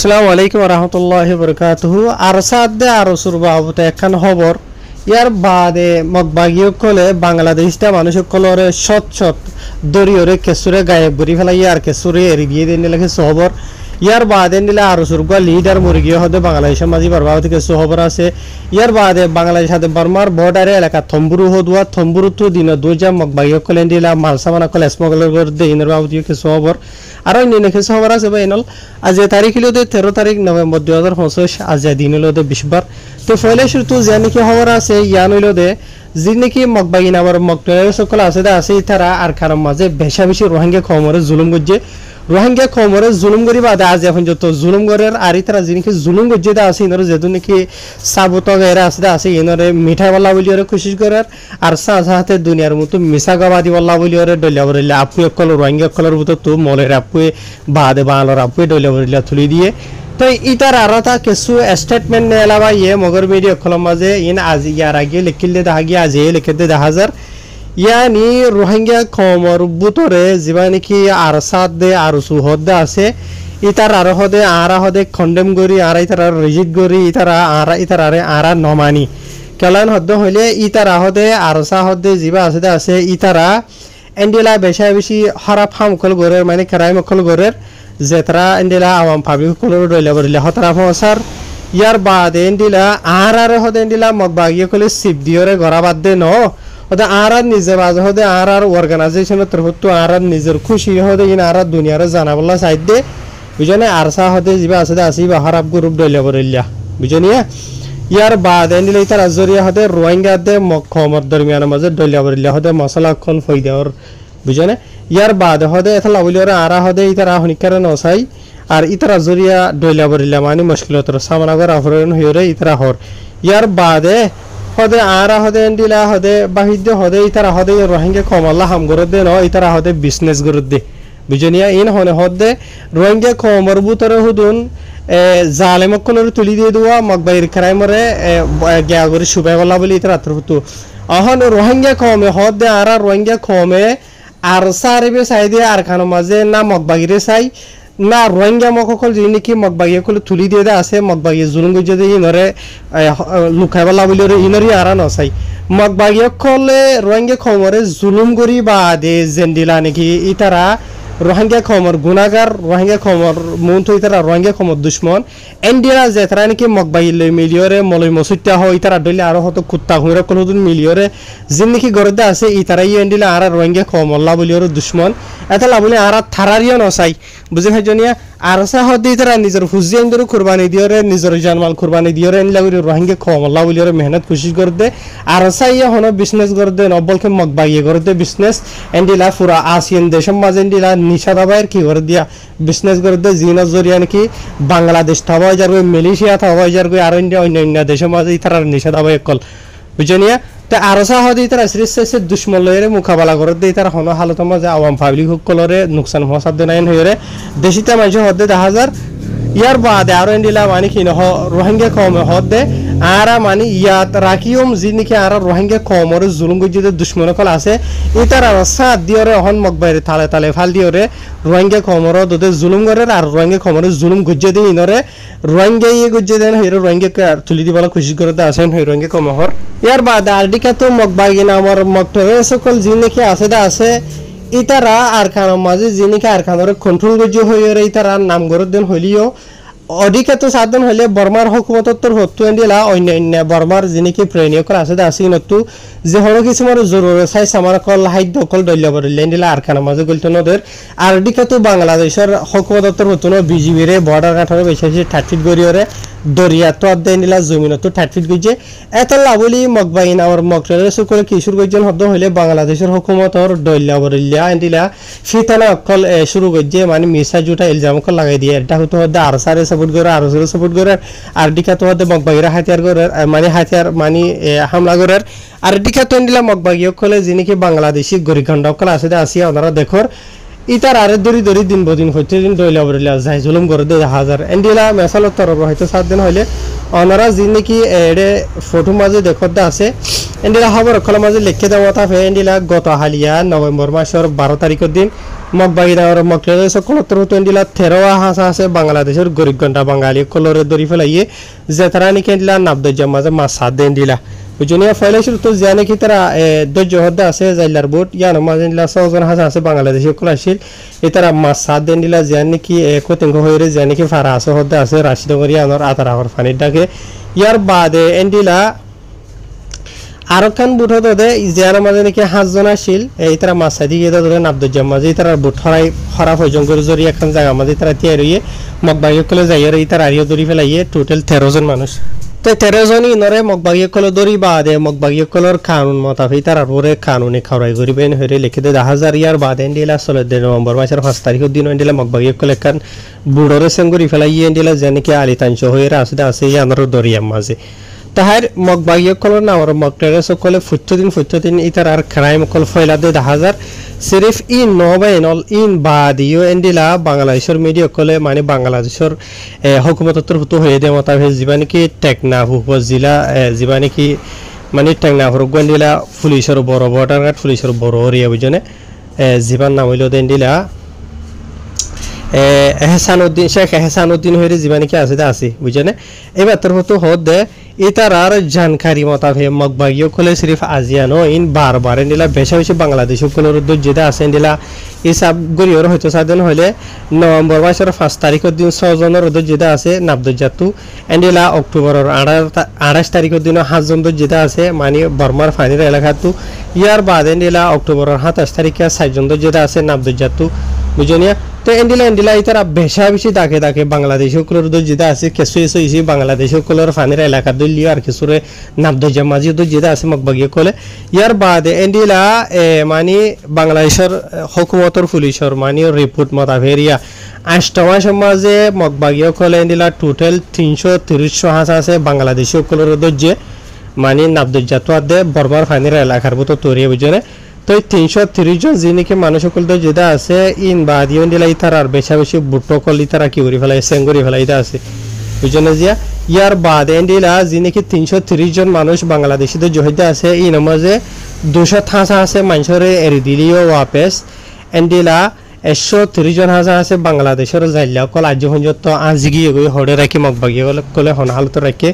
আসসালামু আলাইকুম রহমতুল্লাহি বরকাতুহু। আর সাদে আর সুরবাবতে একখান খবর ইয়ার বাদে মগবাগীয় কলে বাংলাদেশটা মানুষ কলরে শত শত দরিয়রে কেসুরে গায়েব করি ফেলাই আর কেসুরে এরি দিয়ে দিন লাগে খবর ইয়ার বাদে নিলে আর সুরগা লিডার মুরগিও হতে বাংলাদেশের মাঝে বরবাদ কিছু খবর আছে। ইয়ার বাদে বাংলাদেশ সাথে বর্মার বর্ডারে এলাকা থম্বুরু হদুয়া থম্বুরু তো দিন দুইজা মগবাগীয় কলে দিলা মালসামানা কলে স্মগলার করতে ইনের বাবুদিও কিছু খবর আর অন্য কিছু খবর আছে বা এনল আজ তারিখ হলো 13 তারিখ নভেম্বর 2025 আজ দিন হলো 20 বার। তো ফলে শুরু যে নাকি খবর আছে ইয়ান হইল দে যে নাকি মগবাগী নামের মগটলের সকল আছে আছে তারা আর কারণ মাঝে বেশা বেশি রোহিঙ্গা কমরে জুলুম করছে রোহিঙ্গা কমরে জুলুম করি বাদে আজ এখন যত জুলুম করার আর তারা যে নাকি জুলুম করছে আছে ইনর যেহেতু নাকি সাবত গায়েরা আছে ইনরে মিঠাই বল্লা বলি ওরে কোশিশ করার আর সাথে দুনিয়ার মতো মিশা গাবাদি বল্লা বলি ওরে ডলিয়া বলিলে আপু একল রোহিঙ্গা কলর মতো তো মলের আপুয়ে বাদে বাংলার আপুয়ে ডলিয়া বলিলা তুলি দিয়ে তো ইতার আর তা কিছু স্টেটমেন্ট নেলা বা ইয়ে মগর মিডিয়া কলম মাঝে ইন আজ ইয়ার আগে লিখিলে দেখা গিয়ে আজ লিখিতে 10,000 ইয়ানি রোহিঙ্গা কমর বুতরে যিবা নাকি আর সাত দে আর সুহদ আছে ইতার আর হদে আরা হদে কন্ডেম করি আর ইতার রিজিট করি ইতারা আরা আরা নমানি কেলান হদ্দ হইলে ইতার হদে আর সা হদে যিবা আছে ইতারা এন্ডিলা বেশা বেশি খারাপ হামকল গরের মানে ক্রাইম কল গরের যে তারা এন্ডিলা আওয়াম পাবলিক কলর রইলা বলিলা হতারা ফসার ইয়ার বাদে এন্ডিলা আর হদে এন্ডিলা মগবাগিয়ে কলে সিপ দিওরে গড়া বাদ দে ন ওদা আর নিজে বাজ হদে আর অর্গানাইজেশনের তরফ তো আর নিজের খুশি হদে ইন আর দুনিয়ার জানাবলা সাইড দে বুঝনে আর সা হদে যিবা আছে আসিবা খারাপ গ্রুপ ডইলা বলিলা বুঝনিয়া ইয়ার বাদ এন্ডিলা ইতার আজরিয়া হদে রোহিঙ্গা দে মকমর দরমিয়ানের মাঝে ডইলা বলিলা হদে মশলা খন ফই দেওয়ার বুঝনে ইয়ার বাদ হদে এতলা বলিওরে আরা হদে ইতারা হনিকারে নসাই আর ইতারা জরিয়া ডইলা বলিলা মানে মুশকিলতর সামনা করে আফরন হইরে ইতারা হর ইয়ার বাদে হদে আরা হদে এন্ডিলা হদে বাহিদ্য হদে ইতারা হদে রোহিঙ্গা কমল্লা হাম করে দে ন ইতারা হদে বিজনেস করে দে বুঝনিয়া ইন হনে হদে রোহিঙ্গা কমর বুতরে হুদুন জালেমক কলর তুলি দিয়ে দেওয়া মগবাইর ক্রাইমরে গিয়া করে সুবাই বলা বলি ইতারা তরফতো অহন রোহিঙ্গা কমে হদে আরা রোহিঙ্গা কমে আর সারিবে চাই দিয়ে আর খানো মাঝে না মগবাগিরে চাই না রোহিঙ্গা মকল যে নাকি মগবাগিয়ে কলে তুলি দিয়ে আছে মগবাগিয়ে জুলুম যদি ইনরে লুকাই বলা বলি ইনরি আর নচাই মগবাগিয়ে কলে রোহিঙ্গা খমরে জুলুম করি বা দে জেন্ডিলা নাকি ইতারা রোহিঙ্গা খমর গুনাগার রোহিঙ্গা খমর মূলত ইতারা রোহিঙ্গা খমর দুশ্মন এন্ডিরা যে তারা নাকি মগবাগিলে মিলিয়রে মলই মসুত্যা হয় ইতারা ডইলে আরো হতো কুত্তা হুঁড়ে কলহুদুন মিলিয়রে যে নাকি গরদে আছে ইতারা এন্ডিলা আর রোহিঙ্গা খমল্লা বলিয়রে দুশ্মন এতলা বলে আর থারারিও নচাই বুঝে ভাইজনিয়া আর সাহদি তারা নিজের হুজিয়ান ধরে কুরবানি দিয়রে নিজের জানমাল কুরবানি দিয়রে এনলা করে রোহিঙ্গা খমল্লা বলিয়রে মেহনত কোশিশ করতে আর সাইয়া হনো বিজনেস করতে নবলকে মগবাগিয়ে করতে বিজনেস এন্ডিলা পুরা আসিয়ান দেশের মাঝে এন্ডিলা নিষাদাবাইয়ের কি করে দিয়া বিজনেস করতে জিনার জরিয়া নাকি বাংলাদেশ থাবা যার মালয়েশিয়া থাবা যার আর অন্য দেশের মাঝে তারা নিষাদাবাই কল বুঝনিয়া তো আর সাহদি তারা শ্রেষ্ঠ দুশ্মন লয়ের মোকাবেলা করে দিয়ে তারা হন হালত মাঝে আওয়াম পাবলিক সকলরে নোকসান হসাদ নাইন হয়ে দেশিতা মানুষ হদে 10,000 ইয়ার বাদে আরো এন্ডিলা মানে কি নহ রোহিঙ্গা কমে হদে আর মানে ইয়াত রাখিওম যি নাকি আর রোহিঙ্গা কমর জুলুম গজ্জিতে দুশ্মন কল আছে ইতার আর সাত দিয়রে হন মগবাইরে তালে তালে ফাল দিয়রে রোহিঙ্গা কমর দতে জুলুম করে আর রোহিঙ্গা কমরে জুলুম গজ্জে দিয়ে ইনরে রোহিঙ্গা গজ্জে দেন হইরে রোহিঙ্গাকে তুলি দিবলা খুশি করে আছেন হই রোহিঙ্গা কমহর ইয়ার বাদে আরডিকা তো মগবাগি নামর মগটরে সকল যি নাকি আছে ইতারা আর খানোর মাঝে যে নাকি আর খানোর কন্ট্রোল গজ্জে হইরে ইতারা নাম গরদ দেন হইলিও অধিকাত সাধন হলে বর্মার হুকুমতর হত্তু এন্ডিলা অন্যান্য বর্মার যিনিকি প্রেণীয়কর আছে নতু যে হলো কিছুমান জরুরি চাই সামার কল হাইদ্য কল দল্য বরিলে এন্ডিলা আর খানা মাঝে গলতো নদের আর দিকাত বাংলাদেশের হুকুমতর হত্তু বিজিবিরে বর্ডার কাঠারে বেশি 30 ফিট গড়িয়রে দরিয়া তো আদে এন্ডিলা জমিনত 30 ফিট গইছে এত লাভলি মগবাইন আর মগটরে সকল কিশোর গজন হদ্দ হইলে বাংলাদেশের হুকুমতর দল্য বরিলে এন্ডিলা ফিতানা কল শুরু গজে মানে মিসা জুটা ইলজাম কল লাগাই দিয়ে এটা হতো হদ্দ আর সারে সাপোর্ট করে আর জোরে সাপোর্ট করে আর দিকা তো হতে মগবাগিরা হাতিয়ার করে মানে হাতিয়ার মানে হামলা করে আর দিকা তো এন্ডিলা মগবাগিও কলে যিনি কি বাংলাদেশি গরিখণ্ড কল আছে আসিয়া ওনারা দেখর ইতার আরে দরি দিন বদিন হইতে দিন দইলা বরিলা যাই জুলুম করে 1000 এন্ডিলা মেসালত তরব হয়তো 7 দিন হইলে অনারা যি নাকি এডে ফটো মাঝে দেখতে আছে এন্ডিলা খবর কল মাঝে লিখে দেওয়া থাকে এন্ডিলা গত হালিয়া নভেম্বর মাসের 12 তারিখের দিন মগবাগিনার মকলের সকলত্র এন্ডিলা 13 হাসা আছে বাংলাদেশের গরিব গন্ডা বাঙালি কলরে দরি ফেলাইয়ে যে তারা নাকি এন্ডিলা নাবদজ্জা মাঝে মাছ সাত দেন দিলা বুঝনিয়া ফাইলে শুরু তো জানে কি তারা দজ্জ হদ্দা আছে জাইলার বোট ইয়ানো মাঝে এন্ডিলা 100 জন হাসা আছে বাংলাদেশে কলাশিল এ তারা মাছ সাত দেন দিলা জানে কি কতঙ্গ হইরে জানে কি ফারা আছে হদ্দা আছে রাশিদগরি আনর আতারাহর ফানির ডাকে ইয়ার বাদে এন্ডিলা আরকান বুট হতে ইজিয়ার মাঝে নাকি 5 জন আসিল এই তারা মাছ সাদি গিয়ে ধরে নাবদজ্জা মাঝে তারা বুট হরাই হরা হইজন করে জরি একখান জায়গা মাঝে তারা তিয়ার হইয়ে মগবাগি কলে যাইয়ার এই তারা আরিও দরি ফেলাইয়ে টোটাল 13 জন মানুষ তো 13 জনই নরে মগবাগি কলে দরি বাদে মগবাগি কলর কানুন মোতাবেক তারা পরে কানুনে খাওয়াই করিবেন হইরে লিখে দে 10,000 ইয়ার বাদে এন্ডিলা 16 নভেম্বর মাসের 5 তারিখের দিন এন্ডিলা মগবাগি কলে কান বুড়রে সেঙ্গুরি ফেলাইয়ে এন্ডিলা জানে কি আলিতাংশ হইরে আছে ইয়ানর দরিয়ার মাঝে তাহার মগবাগি কলর না আর মগটারে সকলে ফুটদিন ইতার আর ক্রাইম কল ফয়লা দে 10,000 সিরিফ ইন নবাইনল ইন বাদিও এন্ডিলা বাংলাদেশের মিডিয়া কলে মানে বাংলাদেশের হুকুমত তরফ হয়ে দে মোতাবেক জীবানি কি টেকনাফ উপজেলা জীবানি কি মানে টেকনাফর গন্ডিলা পুলিশের বড় বর্ডার গার্ড পুলিশের বড় এরিয়া বুঝনে জীবান নাম হইল এন্ডিলা এহসানুদ্দিন শেখ এহসানুদ্দিন হইরে জীবানি কি আছে বুঝনে এবার তরফ তো হদ দে ইতারার জানকারি মোতাবেক মগবাগিও কলে সিরিফ আজিয়ানো ইন বারবার এন্ডিলা বেশি বাংলাদেশ কলের যেটা আছে এন্ডিলা হিসাব গরিয়র হয়তো সাধন হইলে নভেম্বর মাসের 5 তারিখের দিন 6 জনের যেটা আছে নাবদজাতু এন্ডিলা অক্টোবরের 28 তারিখের দিন 5 জন যেটা আছে মানে বর্মার ফানির এলাকাতু ইয়ার বাদ এন্ডিলা অক্টোবরের 27 তারিখে 6 জন যেটা আছে নাবদজাতু বুঝনিয়া তো এন্ডিলা ইতারা বেশি দাকে বাংলাদেশ কলের যেটা আছে কেসু ইসি বাংলাদেশ কলের ফানির এলাকা দলিও আর কিছুরে নাবদজা মাঝি যেটা আছে মগবাগি কলে ইয়ার বাদে এন্ডিলা মানে বাংলাদেশের হুকুমতর পুলিশের মানে রিপোর্ট মোতাবেক 8 মাস মাঝে মগবাগি কলে এন্ডিলা টোটাল 330 হাঁস আছে বাংলাদেশ কলের যে মানে নাবদজা তো আদে বর্মার ফানির এলাকার মতো তৈরি বুঝনে তো 330 জন যে নাকি মানুষ সকল যেটা আছে ইন বাদিও এন্ডিলা ইতার আর বেশি বুটো কল ইতারা কি করি ফেলাই সেঙ্গুরি ফেলাইতে আছে বুঝনে জিয়া ইয়ার বাদ এন্ডিলা যে নাকি 330 জন মানুষ বাংলাদেশিদের জহিতে আছে এই নামাজে 200 থাসা আছে মানুষরে এরি দিলিও ওয়াপেস এন্ডিলা 130 জন হাজা আছে বাংলাদেশের জাইলা কল আজ পর্যন্ত আজিগিয়ে গই হড়ে রাখি মগবাগি কলে হন হালত রাখে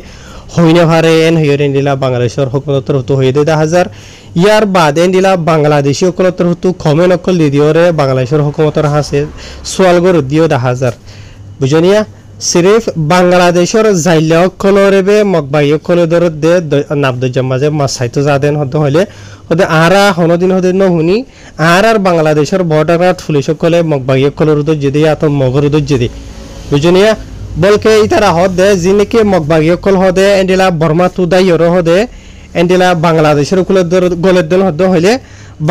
হইনে ভারে এন হইরে এন্ডিলা বাংলাদেশের হুকুমতর হতো হয়ে দে 10,000 ইয়ার বাদ এন্ডিলা বাংলাদেশি হুকুমতর হতো কমে নকল দিদিওরে বাংলাদেশের হুকুমতর হাসে সোয়ালগর দিও 10,000 বুঝনিয়া সিরিফ বাংলাদেশের জাইলা কলরেবে মগবাগি কলে দর দে নাবদজা মাঝে মাসাইতো যাদেন হতো হইলে হতে আরা হনদিন হতে নহুনি আর বাংলাদেশের বর্ডার গার্ড পুলিশ কলে মগবাগি কলর দর যেদি আত মগর দর যেদি বুঝনিয়া বলকে ইতারা হদ দে যিনিকে মগবাগি কল হদে এন্ডিলা বর্মা তুদাইয়র হদে এন্ডিলা বাংলাদেশের কুলে গলের দল হদ হইলে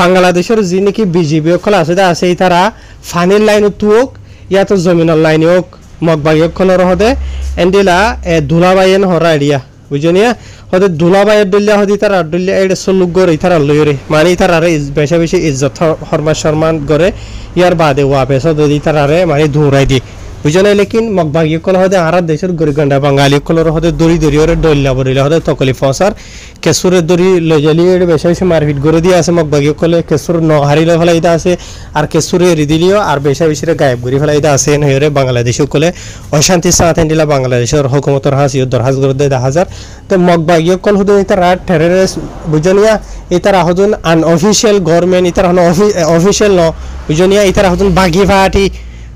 বাংলাদেশের যিনিকে বিজিবি কল আছে ইতারা ফানির লাইন তুক ইয়াতো জমিনের লাইন হোক মগবাগি কলর হদে এন্ডিলা দুলাবাইন হরা এরিয়া বুঝনিয়া হদে দুলাবাইয়ের দলিয়া হদি তারা দলিয়া এর সলুক গরে ইতারা লইরে মানে ইতারা বেশি ইজ্জত হরমা সম্মান করে ইয়ার বাদে ওয়াপেস হদি তারা মানে দৌড়াই দি বুঝনে লেকিন মগবাগি কল হদে আর দেশের গরিগন্ডা বাঙালি কলর হদে দড়ি ওরে ডল্লা বরিলা হদে তকলি ফসার কেসুরের দড়ি লজালি এর বেশি মারপিট করে দিয়ে আছে মগবাগি কলে কেসুর ন হারিলে ফেলাইতা আছে আর কেসুরে রিদিলিও আর বেশি গায়েব করে ফেলাইতা আছে নইরে বাংলাদেশ কলে অশান্তি সাথে দিলা বাংলাদেশের হুকুমতর হাসিও দরহাজ করে দে 10,000 তো মগবাগি কল হদে ইতারা টেররিস্ট বুঝনিয়া ইতারা হদুন আনঅফিশিয়াল গভর্নমেন্ট ইতারা হন অফিশিয়াল ন বুঝনিয়া ইতারা হদুন বাগি ফাটি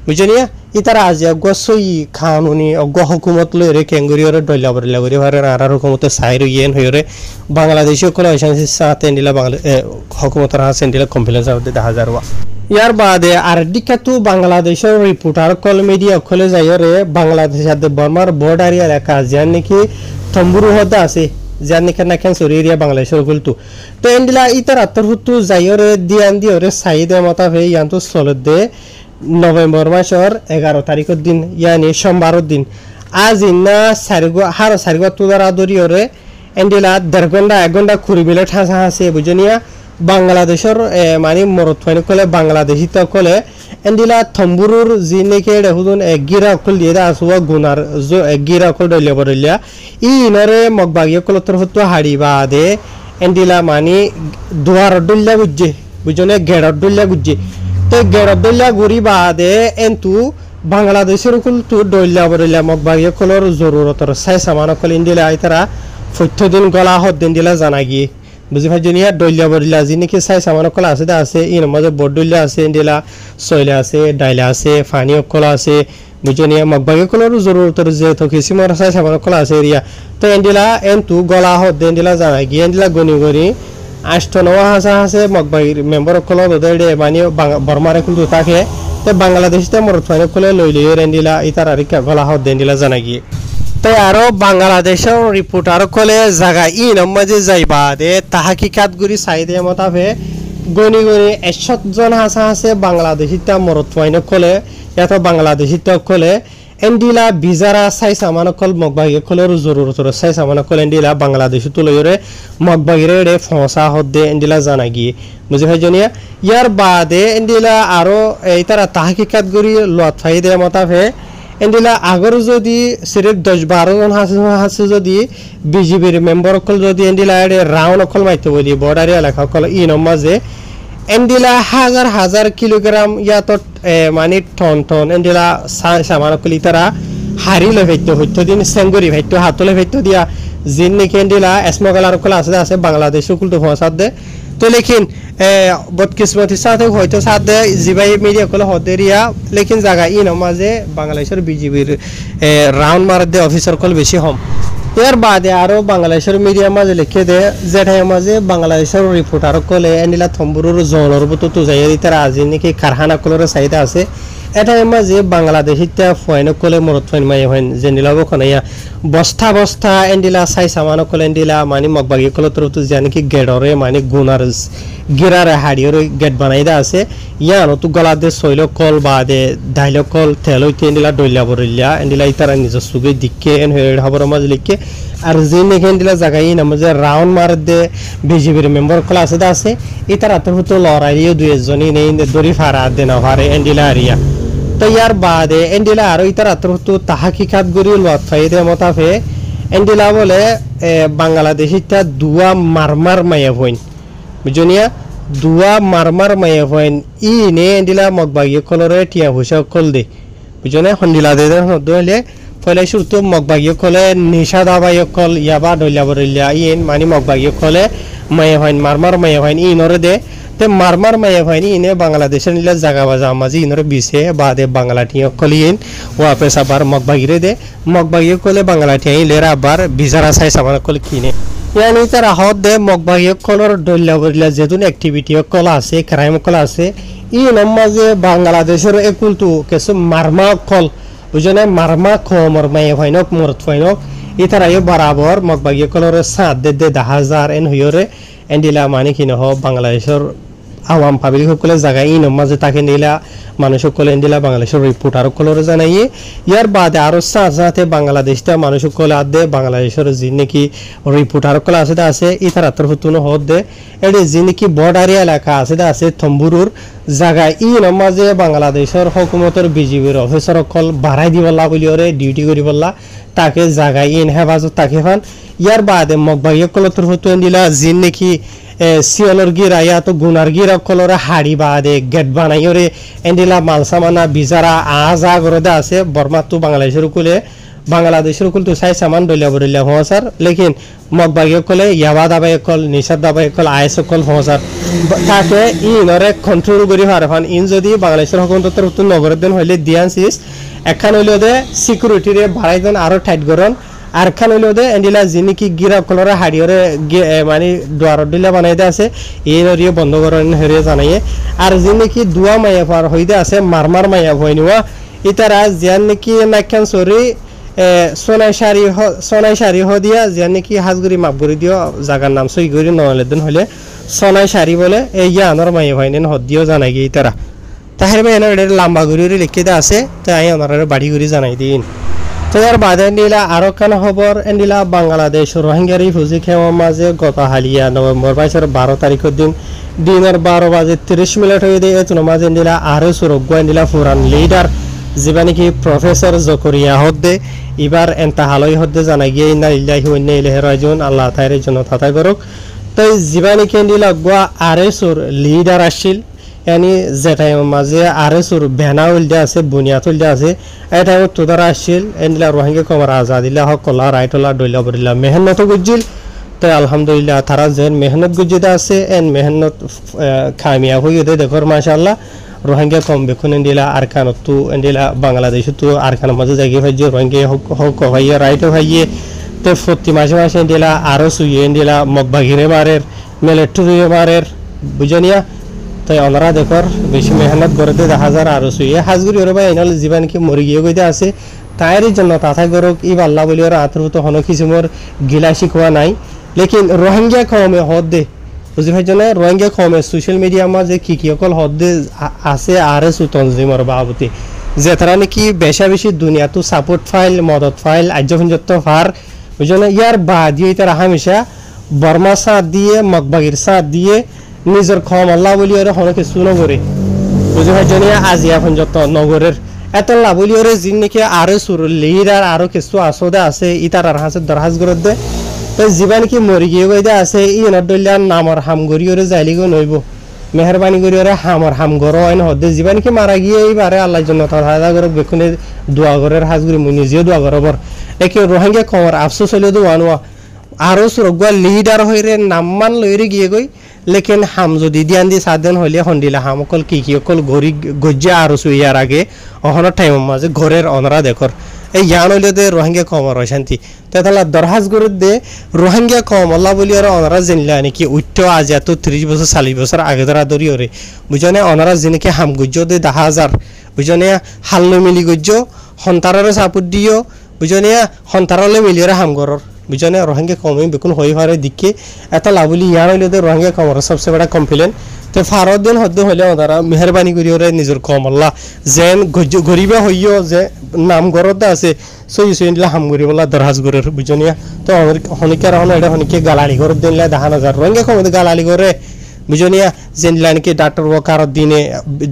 বুঝনিয়া ইতারা আজ গসই খানুনি অগ হুকুমত লইরে কেঙ্গুরিয়রে ডইলা বরিলা করি ভারে আর হুকুমতে সাইর ইয়েন হইরে বাংলাদেশীয় কোলা শান্তি সাথে নিলা বাংলা হুকুমতের হাসেন দিলা কমপ্লেন্স আউট 10,000 ওয়া ইয়ার বাদে আর দিকাতু বাংলাদেশের রিপোর্টার কল মিডিয়া খলে যাইরে বাংলাদেশ সাথে বর্মার বর্ডার এলাকা জান নাকি তম্বুরু হদা আছে জান নাকি না ক্যান্সার এরিয়া বাংলাদেশের গুলতু তো এন্ডিলা ইতার আতর হুতু যাইরে দিয়ান দিওরে সাইদে মতা হই ইয়ান্তু সলদে নভেম্বর মাসের 11 তারিখের দিন ইয়ানি সোমবারের দিন আজ ইন্না সারিগো তুদারা দরিয়রে এন্ডিলা 1.5 ঘন্টা খুরিবিলে ঠাসা আছে বুঝনিয়া বাংলাদেশের মানে মরত ফাইন কলে বাংলাদেশি তো কলে এন্ডিলা থম্বুরুর জি নেকি হুদুন গিরা অকল দিয়ে আসুয়া গুনার গিরা অকল ডলিয়া বরলিয়া ই ইনরে মগবাগিয়ে কলতর হতো হাড়ি বাদে এন্ডিলা মানি দুয়ার ডলিয়া গুজ্জে বুঝনে গেড়র ডলিয়া গুজ্জে তো গেড়র ডলিয়া গুড়ি বাদে এন্তু বাংলাদেশের কুল তু ডলিয়া বরলিয়া মগবাগিয়ে কলর জরুরতর সাই সামান অকল ইন্ডিলা আইতারা ফত্যদিন গলা হদ দিন দিলা জানা গিয়ে বুঝি ভাইজনিয়া ডলিয়া বরিলা যি নাকি চাই সামান অকল আছে দা আছে ইন মাঝে বড় ডলিয়া আছে ইন্ডিলা সয়লা আছে ডাইলা আছে ফানি অকল আছে বুঝনিয়া মগবাগে কলর জরুরতর যে তো কিসিমর চাই সামান অকল আছে এরিয়া তো ইন্ডিলা এন তু গলা হদ দিন দিলা জানা গিয়ে ইন্ডিলা গনি গনি 8-9 হাজার আছে মগবাগির মেম্বার অকল দে মানে বর্মারে কিন্তু তাকে তো বাংলাদেশতে মরত ফানি কলে লইলে ইন্ডিলা ইতার আরিকা গলা হদ দিন দিলা জানা গিয়ে তাই আরো বাংলাদেশের রিপোর্টার কলে জায়গা ই নমাজে যাইবা দে তাহাকিকাত গুরি সাইদে মতাবে গনি গনি 100 জন আছে বাংলাদেশিতা মরতওয়াইন কলে এত বাংলাদেশিতা কলে এন্ডিলা বিজারা সাই সামান কল মগবাগি কলের জরুরত সাই সামান কল এন্ডিলা বাংলাদেশ তুলয়রে মগবাগিরে রে ফসা হদে এন্ডিলা জানা গিয়ে বুঝি ভাইজনিয়া ইয়ার বাদে এন্ডিলা আরো এই তারা তাহাকিকাত গুরি লত ফাইদে মতাবে এন্ডিলা আগর যদি সিরিফ 10-12 জন হাসে যদি বিজেপির মেম্বার অকল যদি এন্ডিলা রাউন্ড অকল মাইতে বলি বর্ডারি এলাকা অকল ই নমাজে এন্ডিলা হাজার হাজার কিলোগ্রাম ইয়াত মানে টন টন এন্ডিলা সামান অকল ইতারা হারিলে ভাইতো হইতো দিন সেঙ্গুরি ভাইতো হাতলে ভাইতো দিয়া জিন নাকি এন্ডিলা স্মগলার অকল আছে বাংলাদেশ অকল তো ফসাদ দে তো লেকিন বদকিসমতি সাথে হয়তো সাথে জিবাই মিডিয়া কলে হদেরিয়া লেকিন জায়গা ই নমাজে বাংলাদেশের বিজেপির রাউন্ড মার দে অফিসার কল বেশি হম এর বাদে আরো বাংলাদেশের মিডিয়া মাঝে লিখে দে যেটাই মাঝে বাংলাদেশের রিপোর্টার কলে এনিলা থম্বুরুর জলর মতো তো যাই তারা আজি নাকি কারখানা কলর চাহিদা আছে এটাই মাঝে বাংলাদেশিতা ফয়ন কলে মরত ফাইন মাই হইন যে নিলাব খনাইয়া বস্তা বস্তা এন্ডিলা সাই সামান কলে এন্ডিলা মানে মগবাগি কলে তো জানি কি গেডরে মানে গুনার গিরারে হাড়িয়র গেট বানাইদা আছে ইয়ানো তো গলা দে সইল কল বাদে ডাইল কল তেল হইতে এন্ডিলা ডইলা বরিলা এন্ডিলা ইতারা নিজ সুগে দিকে এন হয়ে খবর মাঝে লিখে আর যে নাকি এন্ডিলা জায়গায় নামাজে রাউন্ড মার দে বিজেপির মেম্বার কল আছে ইতারা তো হতো লড়াইও দুই একজনই নেই দড়ি ফারা দে না হারে এন্ডিলা আরিয়া তো ইয়ার বাদে এন্ডিলা আর ইতারা তো তাহাকিকাত গরি লত ফাইদে মতাফে এন্ডিলা বলে বাংলাদেশিটা দুয়া মারমার মায়া হইন বুঝনিয়া দুয়া মারমার মায়া হইন ই নে এন্ডিলা মগবাগি কলরে টিয়া ভুষা কল দে বুঝনে হন্ডিলা দে দলে ফলে শুরু মগবাগি কলে নিশা দাবাই কল ইয়াবা ডলিয়া বরিলা ইন মানে মগবাগি কলে মায়া হইন মারমার মায়া হইন ই নরে দে তে মারমার মায়া হয়নি ইনে বাংলাদেশের নিলে জাগা বাজা মাঝি ইনরে বিছে বাদে বাংলাটিয়া কলিয়েন ওয়াপেস আবার মগবাগিরে দে মগবাগিয়ে কলে বাংলাটিয়া ইলেরা আবার বিজারা সাই সামান কল কিনে ইয়ানি তারা হদ দে মগবাগিয়ে কলর ডল্লা বরিলা যেতুন অ্যাক্টিভিটি কলা আছে ক্রাইম কলা আছে ই নমাজে বাংলাদেশের একুলতু কিছু মারমা কল বুঝনে মারমা খমর মায়া হয়নক মরত হয়নক ই তারা বরাবর মগবাগিয়ে কলর সাত দে 10,000 এন হইরে এন্ডিলা মানে কি নহ বাংলাদেশের আওয়াম পাবলিক সকলে জায়গায় ই নমাজে তাকে নিলা মানুষ সকলে এন্ডিলা বাংলাদেশের রিপোর্টার সকলের জানাইয়ে ইয়ার বাদে আরো সাথে বাংলাদেশটা মানুষ সকলে আদে বাংলাদেশের যে নাকি রিপোর্টার সকলে আছে ইতার আত্মর হতুন হদ দে এটি যে নাকি বর্ডারি এলাকা আছে থম্বুরুর জায়গায় ই নমাজে বাংলাদেশের হুকুমতের বিজেপির অফিসার সকল বাড়াই দিবলা বলিওরে ডিউটি করিবলা তাকে জায়গায় ইন হেফাজত তাকে ফান ইয়ার বাদে মগবাগি কলতর হতো এন্ডিলা যে নাকি সিয়লর গিরা ইয়া তো গুনার গিরা কলরে হাড়ি বাদে গেট বানাইরে এন্ডিলা মালসামানা বিজারা আজা গরদে আছে বর্মা তো বাংলাদেশের কুলে বাংলাদেশের কুল তো সাই সামান ডলিয়া বরিলা হসার লেকিন মগবাগি কলে ইয়াবা দাবাই কল নিশাদ দাবাই কল আইএস কল হসার তাকে ইনরে কন্ট্রোল করি হারফান ইন যদি বাংলাদেশের হুকুমতর তো নগরদিন হইলে দিয়ানসিস একখান হইলে দে সিকিউরিটিরে বাড়াই দেন আরো টাইট করন আর খান হইলে দে এন্ডিলা যিনি কি গিরা কলরে হাড়িয়রে মানে দুয়ার ডিলা বানাইতে আছে এই নরিয়ে বন্ধ করেন হেরে জানাইয়ে আর যিনি কি দুয়া মায়া পার হইতে আছে মারমার মায়া হইনিওয়া ইতারা জিয়ান নাকি নাকান সরি সোনাই শাড়ি দিয়া জিয়ান নাকি হাজগুড়ি মাপগুড়ি দিও জাগার নাম সইগুড়ি নহলে দিন হলে সোনাই শাড়ি বলে এই ইয়ানোর মায়া হইনেন হদ দিও জানাই গিয়ে তারা তাহের এনে লম্বা গুড়ি লিখে আছে তাই ওনারা বাড়ি গুড়ি জানাই দিন তো ইয়ার বাদে নিলা আরো কান খবর এন্ডিলা বাংলাদেশ রোহিঙ্গা রিফিউজি খেওয়া মাঝে গত হালিয়া নভেম্বর 12 তারিখের দিন দিনের 12:30 হয়ে দিয়ে এত মাঝে এন্ডিলা আরো সুরগ্য এন্ডিলা ফুরান লিডার যেবা নাকি প্রফেসর জকরিয়া হদ্দে এবার এন্তাহালই হদ্দে জানা গিয়ে ইন্না লিল্লাহি ওয়া ইন্না ইলাইহি রাজিউন আল্লাহ তাআলার জন্য তাতাই করুক। তো যেবা নাকি এন্ডিলা গোয়া আরএসুর লিডার আসছিল यानी जेटाई माजे आरएसुर बेना उल्दा আছে বুনিয়াদ উল্দা আছে এটা তোদার আসছিল এন্ডিলা রোহিঙ্গা কমার আজাদিলা হকলা রাইটলা দইলা বরিলা মেহনত গুজিল। তো আলহামদুলিল্লাহ তারা যে মেহনত গুজিদা আছে এন মেহনত কামিয়াব হয়ে দে দেখর মাশাআল্লাহ রোহিঙ্গা কম বেকুন এন্ডিলা আরকানত তো এন্ডিলা বাংলাদেশ তো আরকান মাঝে জায়গা হইছে রোহিঙ্গা হক হইয়া রাইট হইয়ে তো প্রতি মাসে মাসে এন্ডিলা আরো সুই এন্ডিলা মগবাগিরে মারের মিলিটারি মারের বুঝনিয়া। তাই ওনারা দেখর বেশি মেহনত করতে 10,000 আরো সুইয়ে হাজগুড়ি ওরা ভাই এনাল জীবন কি মরে গিয়ে গইতে আছে তাইরই জন্য তাথাই করক ই আল্লাহ বলি ওরা আতরুত হন কিছু মোর গিলা শিখওয়া নাই। লেকিন রোহিঙ্গা কমে হদ দে বুঝি ভাই জন্য রোহিঙ্গা কমে সোশ্যাল মিডিয়া মাঝে কি অকল হদ দে আছে আরে সুতনজিমর বাবতি যে তারা নাকি বেশি দুনিয়া তো সাপোর্ট ফাইল মদত ফাইল আজ্জফিনজত্ত ফার বুঝলো ইয়ার বাদিয়ে তারা হামেশা বর্মা সাথ দিয়ে মগবাগির সাথ দিয়ে নিজের খম আল্লাহ বলি ওরা হনকে শুনো করে বুঝে ভাই জনিয়া আজিয়া পঞ্জত নগরের এত লাভলি ওরে জিন নাকি আরো সুর লিডার আরো কিছু আসদে আছে ইতার আর হাসে দরহাজ করে দে তো জীবন কি মরি গিয়ে গইদে আছে ই নদলিয়ান নামর হাম গরি ওরে যাইলি গো নইব মেহরবানি করি ওরে হামর হাম গর আইন হদে জীবন কি মারা গিয়ে এইবারে আল্লাহর জন্য তাহাদা করে বেকুনে দোয়া করের হাজগুরি মুই নিজে দোয়া করবর একে রোহিঙ্গা কমর আফসোস হইলো দোয়ানোয়া আরো সুরগুয়া লিডার হইরে নামমান লইরে গিয়ে গই। লেকিন হাম যদি দিয়ান দি সাদেন হইলে হন্দিলা হাম অকল কি অকল গরি গজ্জা আরো সুইয়ার আগে অহন টাইম মাঝে ঘরের অনরা দেখর এই ইয়ান হইলে দে রোহিঙ্গা কমর শান্তি তাহলে দরহাজ করে দে রোহিঙ্গা কম আল্লাহ বলি আর অনরা জেনলা নাকি উচ্চ আজ এত 30 বছর 40 বছর আগে ধরা ধরি ওরে বুঝনে অনরা জেনেকে হাম গজ্জ দে 10,000 বুঝনে হাল মিলি গজ্জ হন্তারের সাপোর্ট দিও বুঝনে হন্তারলে মিলিয়ে হাম গরর বুঝনে রোহিঙ্গা কমে বেকুন হই পারে দিকে এত লাভলি ইয়ার হইলে তো রোহিঙ্গা কমর সবচেয়ে বড় কমপ্লেন। তো ফারত দিন হদ্দ হইলে ওনারা মেহরবানি করি ওরে নিজের কম আল্লাহ যেন গরিবা হইও যে নাম গরত আছে সই সইলা হাম গরি বলা দরহাজ গরের বুঝনিয়া। তো হনিকার হন এটা হনিকে গালালি গরত দিনলা 10,000 রোহিঙ্গা কমে গালালি করে বুঝনিয়া যেন লাইনকে ডাক্তার ওয়াকার দিনে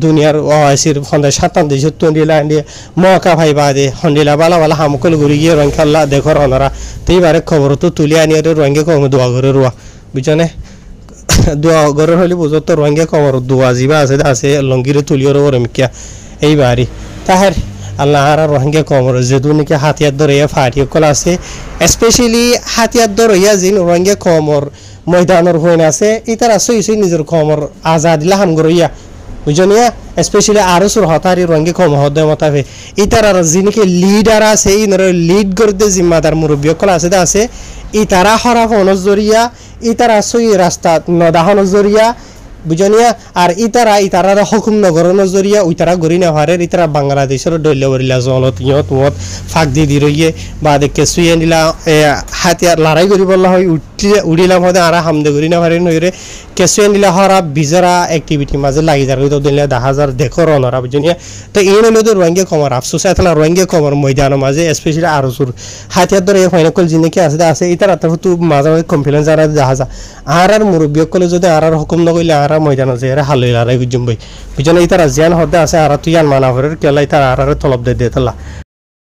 দুনিয়ার ওয়াসির ফন্দা 57 দিলা ইন্ডিয়া মকা ভাই বাদে হন্দিলা বালা বালা হামকল গরি গিয়ে রোহিঙ্গা আল্লাহ দেখর ওনারা তেইবারে খবর তো তুলি আনি রোহিঙ্গা কমে দোয়া করে রুয়া বুঝনে দোয়া গরের হলে বুঝো তো রোহিঙ্গা কমর দোয়া জিবা আছে আছে লঙ্গিরে তুলিওর ওর মিকিয়া এইবারই তাহার আল্লাহ আর রোহিঙ্গা কমর যেদু নাকি হাতিয়ার ধরিয়া ফাটিয়ে কল আছে স্পেশালি হাতিয়ার ধরিয়া যিন রোহিঙ্গা কমর ময়দানের হইন আছে ইতার আছে নিজের কমর আজাদিলা হাম গরিয়া বুঝনিয়া স্পেশালি আরো সুর হতারি রোহিঙ্গা কম হদে মতাবে ইতার আর যিনকে লিডার আছে ইনরে লিড করতে জিম্মাদার মুরব্বী কল আছে ইতারা হরা ফোনস জরিয়া ইতারা সই রাস্তা নদাহন জরিয়া বুঝনিয়া আর ইতারা হুকুম নগরন জরিয়া ইতারা গরি না হারে ইতারা বাংলাদেশের দল্য বরিলা জলত ইয়ত মত ফাঁক দি রইয়ে বা দেখে সুইয়ে নিলা হাতিয়ার লড়াই করি বললা হয় উড়িলাম হদে আর হামদে গরি না হারে নইরে কেসুয়ে নিলা হরা বিজরা অ্যাক্টিভিটি মাঝে লাগি যার তো দিলে 10,000 দেখর অনরা বুঝনিয়া। তো এই নইলে তো রোহিঙ্গা কমর আফসোস এতলা রোহিঙ্গা কমর ময়দান মাঝে স্পেশালি আরসুর হাতিয়ার ধরে ফাইনাল জিনিকে আছে ইতারা তো মাঝে মাঝে কনফিডেন্স আর জাহাজা আর মুরব্বী কলে যদি আর হুকুম নকইলে আর ময়দান আছে এরা হালই লড়াই গুজুম বই বুঝনে ইতারা জিয়ান হদে আছে আর তুই আন মানা করে কেলা ইতারা আর তলব দে তলা